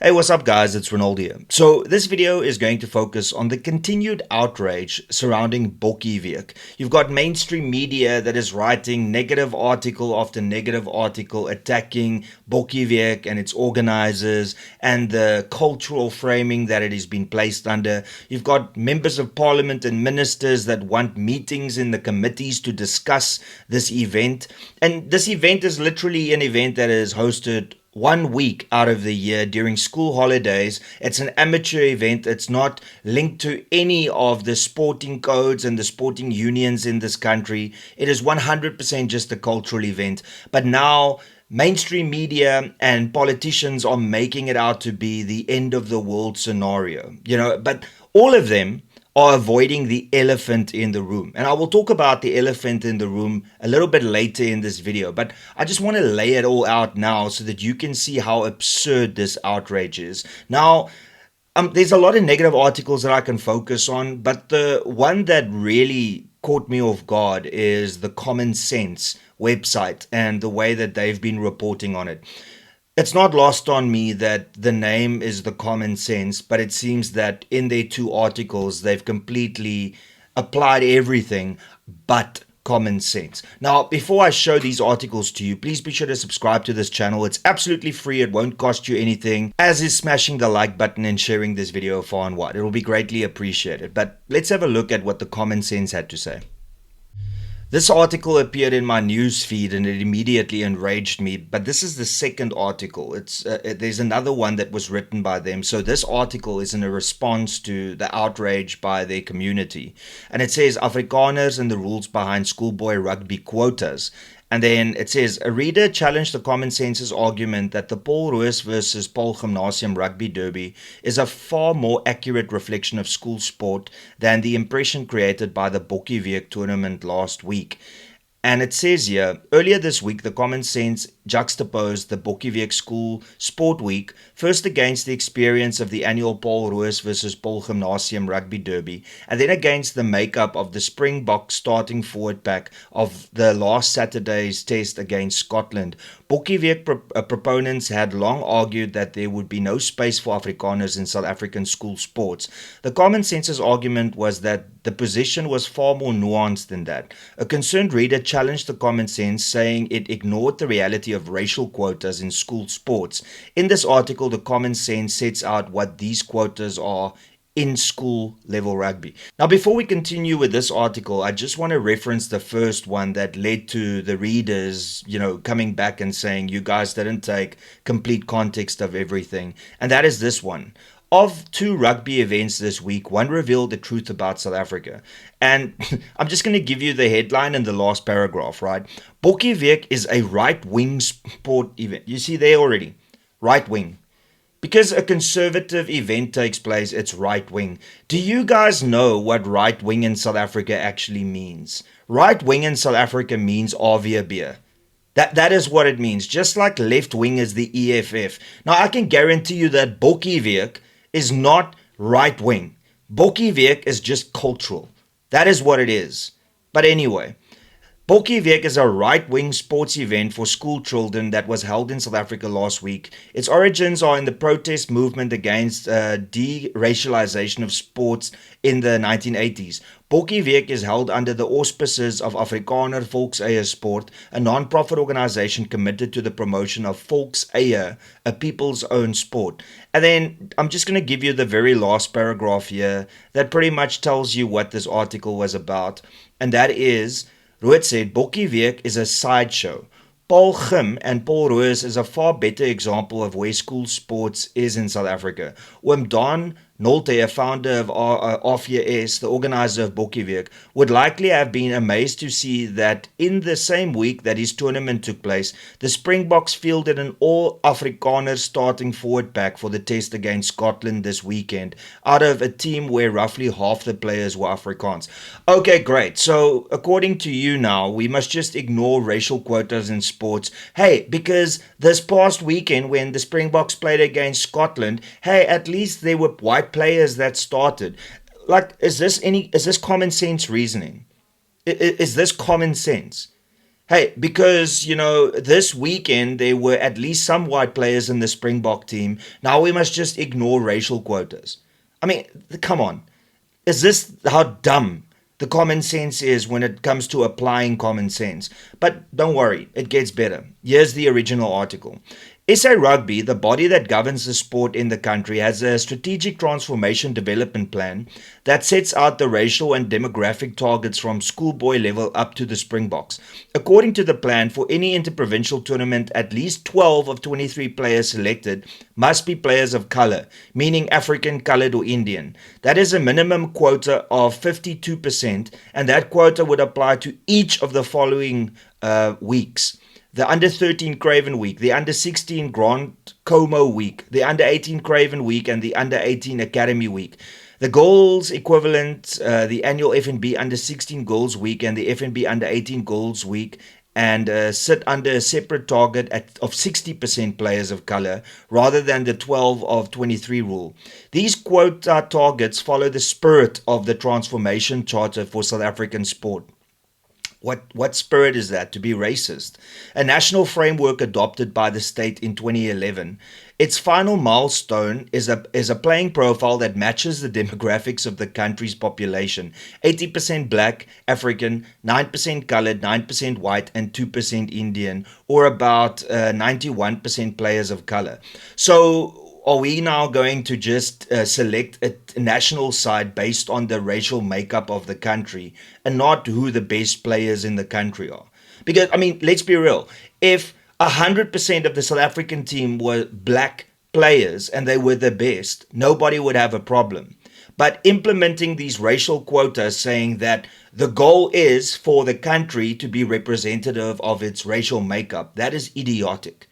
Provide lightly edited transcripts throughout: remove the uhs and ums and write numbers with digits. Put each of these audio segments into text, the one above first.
Hey, what's up guys, it's Renaldo here. So this video is going to focus on the continued outrage surrounding Bokkieweek. You've got mainstream media that is writing negative article after negative article attacking Bokkieweek and its organizers and the cultural framing that it has been placed under. You've got members of parliament and ministers that want meetings in the committees to discuss this event. And this event is literally an event that is hosted 1 week out of the year during school holidays. It's an amateur event. It's not linked to any of the sporting codes and the sporting unions in this country. It is 100% just a cultural event. But now mainstream media and politicians are making it out to be the end of the world scenario. But all of them are avoiding the elephant in the room. And I will talk about the elephant in the room a little bit later in this video, but I just want to lay it all out now so that you can see how absurd this outrage is. Now, there's a lot of negative articles that I can focus on, but the one that really caught me off guard is the Common Sense website and the way that they've been reporting on it. It's not lost on me that the name is the Common Sense, but it seems that in their two articles, they've completely applied everything but common sense. Now, before I show these articles to you, please be sure to subscribe to this channel. It's absolutely free. It won't cost you anything, as is smashing the like button and sharing this video far and wide. It will be greatly appreciated. But let's have a look at what the Common Sense had to say. This article appeared in my news feed and it immediately enraged me, but this is the second article. There's another one that was written by them. So this article is in a response to the outrage by their community. And it says, Afrikaners and the rules behind schoolboy rugby quotas. And then it says, a reader challenged the Common Sense's argument that the Paul Roos versus Paul Gymnasium rugby derby is a far more accurate reflection of school sport than the impression created by the Bokkieweek tournament last week. And it says here, earlier this week, the Common Sense juxtaposed the Bokkieweek School Sport Week first against the experience of the annual Paul Roos versus Paul Gymnasium rugby derby, and then against the makeup of the Springbok starting forward pack of the last Saturday's test against Scotland. Bokkieweek proponents had long argued that there would be no space for Afrikaners in South African school sports. The Common Sense's argument was that the position was far more nuanced than that. A concerned reader challenged the Common Sense, saying it ignored the reality of racial quotas in school sports. In this article, the Common Sense sets out what these quotas are in school level rugby. Now, before we continue with this article, I just want to reference the first one that led to the readers, coming back and saying you guys didn't take complete context of everything. And that is this one. Of two rugby events this week, one revealed the truth about South Africa. And I'm just going to give you the headline and the last paragraph, right? Bokkieweek is a right-wing sport event. You see there already, right-wing. Because a conservative event takes place, it's right-wing. Do you guys know what right-wing in South Africa actually means? Right-wing in South Africa means RVB. That is what it means. Just like left-wing is the EFF. Now, I can guarantee you that Bokkieweek is not right-wing. Bokkieweek is just cultural. That is what it is. But anyway, Bokkieweek is a right-wing sports event for school children that was held in South Africa last week. Its origins are in the protest movement against deracialization of sports in the 1980s. Bokkieweek is held under the auspices of Afrikaner Volkseie Sport, a non-profit organization committed to the promotion of Volkseie, a people's own sport. And then I'm just going to give you the very last paragraph here that pretty much tells you what this article was about. And that is, Rood said, Bokkieweek is a sideshow. Paul Gym and Paul Roos is a far better example of where school sports is in South Africa. Oom Don Nolte, a founder of RVS, the organizer of Bokkieweek, would likely have been amazed to see that in the same week that his tournament took place, the Springboks fielded an all-Afrikaner starting forward pack for the test against Scotland this weekend, out of a team where roughly half the players were Afrikaans. Okay, great. So, according to you now, we must just ignore racial quotas in sports. Hey, because this past weekend when the Springboks played against Scotland, hey, at least there were white players that started. Like, is this common sense reasoning? Is this common sense? Hey, because, this weekend there were at least some white players in the Springbok team. Now we must just ignore racial quotas. I mean, come on. Is this how dumb the common sense is when it comes to applying common sense? But don't worry, it gets better. Here's the original article. SA Rugby, the body that governs the sport in the country, has a strategic transformation development plan that sets out the racial and demographic targets from schoolboy level up to the Springboks. According to the plan, for any interprovincial tournament, at least 12 of 23 players selected must be players of color, meaning African, colored, or Indian. That is a minimum quota of 52%, and that quota would apply to each of the following weeks: the under 13 Craven Week, the under 16 Grant Como Week, the under 18 Craven Week, and the under 18 Academy Week. The goals equivalent, the annual FNB under 16 goals week and the FNB under 18 goals week, and sit under a separate target of 60% players of color rather than the 12 of 23 rule. These quota targets follow the spirit of the Transformation Charter for South African sport. What spirit is that? To be racist. A national framework adopted by the state in 2011. Its final milestone is a playing profile that matches the demographics of the country's population: 80% black, African, 9% colored, 9% white, and 2% Indian, or about 91% players of color. So are we now going to just select a national side based on the racial makeup of the country and not who the best players in the country are? Because, I mean, let's be real. If 100% of the South African team were black players and they were the best, nobody would have a problem. But implementing these racial quotas, saying that the goal is for the country to be representative of its racial makeup, that is idiotic.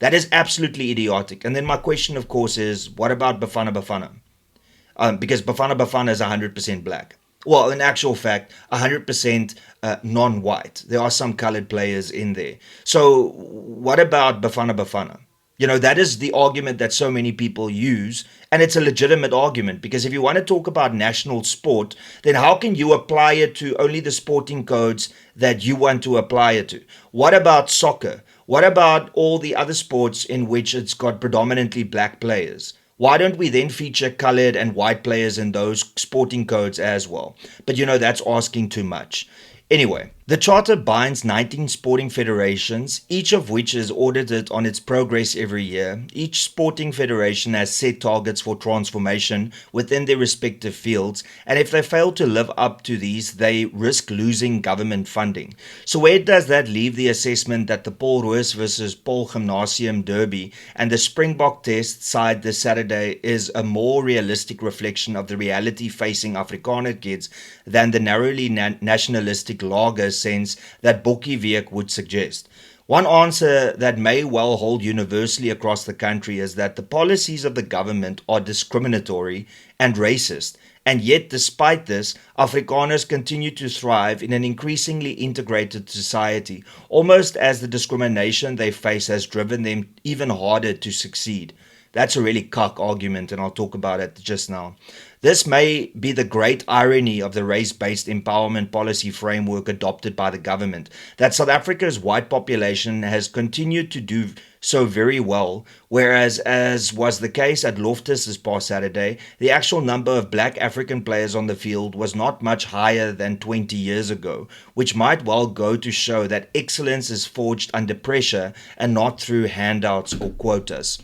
That is absolutely idiotic. And then my question, of course, is what about Bafana Bafana? Because Bafana Bafana is 100% black. Well, in actual fact, 100% non-white. There are some colored players in there. So what about Bafana Bafana? That is the argument that so many people use, and it's a legitimate argument, because if you want to talk about national sport, then how can you apply it to only the sporting codes that you want to apply it to? What about soccer? What about all the other sports in which it's got predominantly black players? Why don't we then feature colored and white players in those sporting codes as well? But that's asking too much. Anyway, the charter binds 19 sporting federations, each of which is audited on its progress every year. Each sporting federation has set targets for transformation within their respective fields, and if they fail to live up to these, they risk losing government funding. So where does that leave the assessment that the Paul Roos versus Paul Gymnasium Derby and the Springbok Test side this Saturday is a more realistic reflection of the reality facing Afrikaner kids than the narrowly nationalistic lager sense that Bokkieweek would suggest? One answer that may well hold universally across the country is that the policies of the government are discriminatory and racist, and yet despite this, Afrikaners continue to thrive in an increasingly integrated society, almost as the discrimination they face has driven them even harder to succeed. That's a really cock argument, and I'll talk about it just now. This may be the great irony of the race-based empowerment policy framework adopted by the government, that South Africa's white population has continued to do so very well, whereas, as was the case at Loftus this past Saturday, the actual number of black African players on the field was not much higher than 20 years ago, which might well go to show that excellence is forged under pressure and not through handouts or quotas.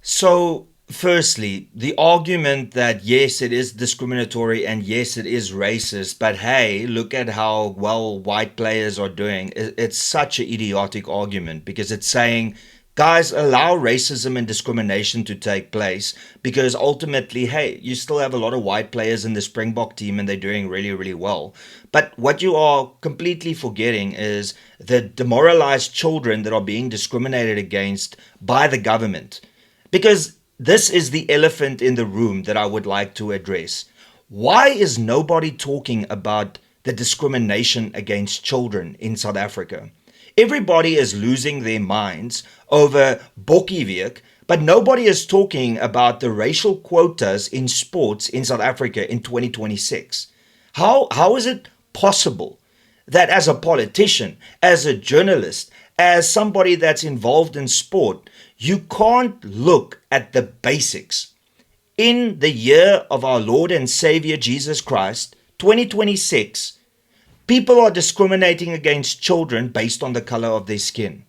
So, firstly, the argument that yes, it is discriminatory and yes, it is racist, but hey, look at how well white players are doing. It's such an idiotic argument, because it's saying, guys, allow racism and discrimination to take place, because ultimately, hey, you still have a lot of white players in the Springbok team and they're doing really, really well. But what you are completely forgetting is the demoralized children that are being discriminated against by the government. Because this is the elephant in the room that I would like to address. Why is nobody talking about the discrimination against children in South Africa? Everybody is losing their minds over Bokkieweek, but nobody is talking about the racial quotas in sports in South Africa in 2026. How is it possible that as a politician, as a journalist, as somebody that's involved in sport, you can't look at the basics. In the year of our Lord and Savior Jesus Christ, 2026, people are discriminating against children based on the color of their skin.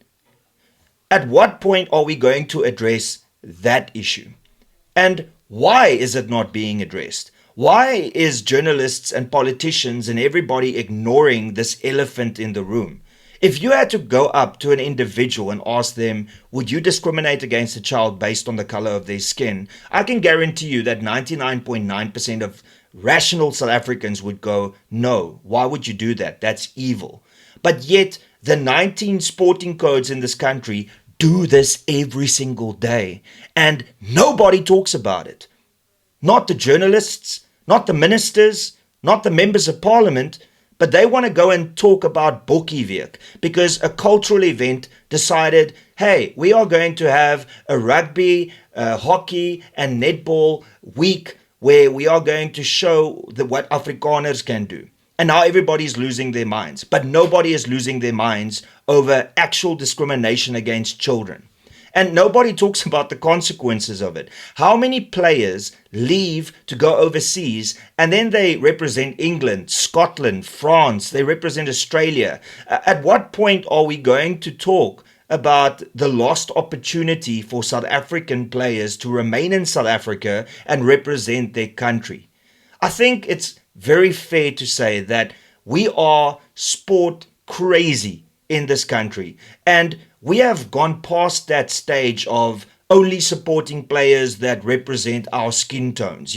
At what point are we going to address that issue? And why is it not being addressed? Why is journalists and politicians and everybody ignoring this elephant in the room? If you had to go up to an individual and ask them, would you discriminate against a child based on the color of their skin? I can guarantee you that 99.9% of rational South Africans would go, no, why would you do that? That's evil. But yet, the 19 sporting codes in this country do this every single day, and nobody talks about it. Not the journalists, not the ministers, not the members of parliament, but they want to go and talk about Bokkieweek because a cultural event decided, hey, we are going to have a rugby, hockey, and netball week where we are going to show what Afrikaners can do. And now everybody's losing their minds, but nobody is losing their minds over actual discrimination against children. And nobody talks about the consequences of it. How many players leave to go overseas and then they represent England, Scotland, France, they represent Australia? At what point are we going to talk about the lost opportunity for South African players to remain in South Africa and represent their country? I think it's very fair to say that we are sport crazy in this country, and we have gone past that stage of only supporting players that represent our skin tones.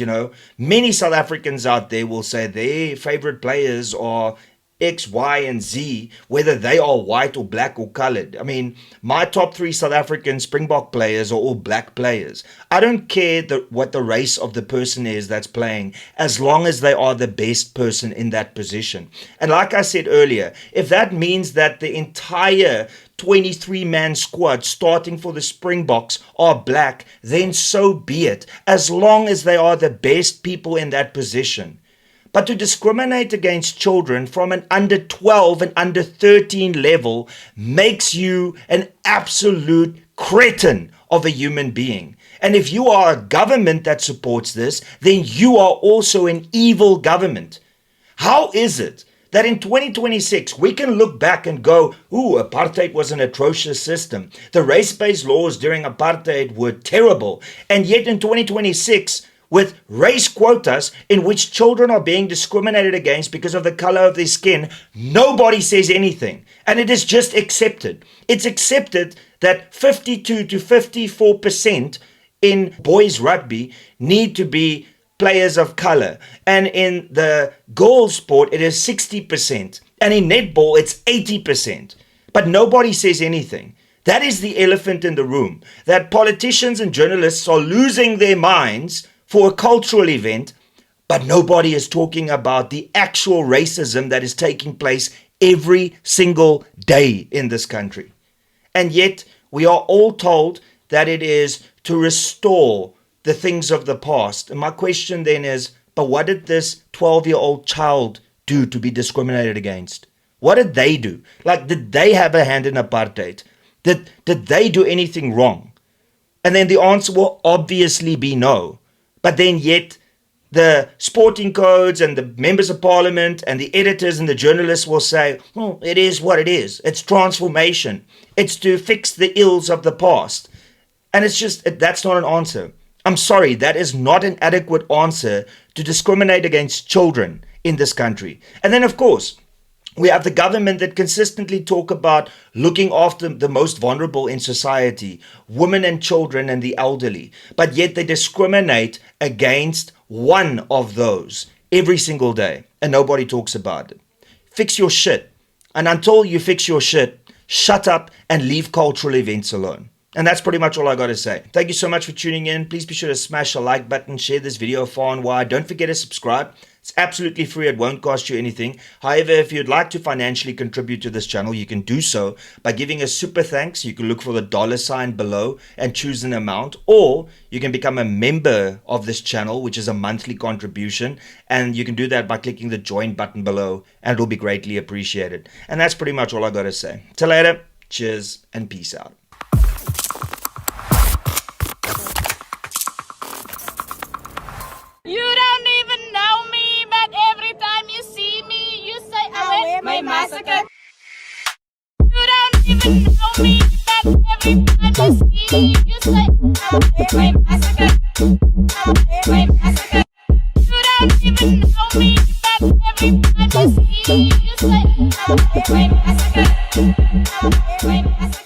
Many South Africans out there will say their favorite players are X, Y, and Z, whether they are white or black or colored. I mean, my top 3 South African Springbok players are all black players. I don't care what the race of the person is that's playing, as long as they are the best person in that position. And like I said earlier, if that means that the entire 23-man squad starting for the Springboks are black, then so be it, as long as they are the best people in that position. But to discriminate against children from an under 12 and under 13 level makes you an absolute cretin of a human being. And if you are a government that supports this, then you are also an evil government. How is it that in 2026 we can look back and go, ooh, apartheid was an atrocious system. The race-based laws during apartheid were terrible. And yet in 2026, with race quotas in which children are being discriminated against because of the color of their skin, nobody says anything. And it is just accepted. It's accepted that 52 to 54% in boys rugby need to be players of color. And in the girls sport, it is 60%. And in netball, it's 80%. But nobody says anything. That is the elephant in the room. That politicians and journalists are losing their minds for a cultural event, but nobody is talking about the actual racism that is taking place every single day in this country. And yet, we are all told that it is to restore the things of the past. And my question then is, but what did this 12-year-old child do to be discriminated against? What did they do? Like, did they have a hand in apartheid? Did they do anything wrong? And then the answer will obviously be no. But then yet the sporting codes and the members of parliament and the editors and the journalists will say, well, it is what it is. It's transformation. It's to fix the ills of the past. And it's just, that's not an answer. I'm sorry, that is not an adequate answer to discriminate against children in this country. And then, of course, we have the government that consistently talk about looking after the most vulnerable in society, women and children and the elderly, but yet they discriminate against one of those every single day, and nobody talks about it. Fix your shit. And until you fix your shit, shut up and leave cultural events alone. And that's pretty much all I got to say. Thank you so much for tuning in. Please be sure to smash the like button, share this video far and wide. Don't forget to subscribe. It's absolutely free. It won't cost you anything. However, if you'd like to financially contribute to this channel, you can do so by giving a super thanks. You can look for the $ below and choose an amount, or you can become a member of this channel, which is a monthly contribution, and you can do that by clicking the join button below, and it'll be greatly appreciated. And that's pretty much all I got to say. Till later, cheers and peace out. You don't even know me, but every time you see me, you say I wear my massacre. You don't even know me, but every time you see me, you say I wear my massacre. I wear my massacre. You don't even know me, but every time you see me, you say I wear my massacre. I wear my massacre.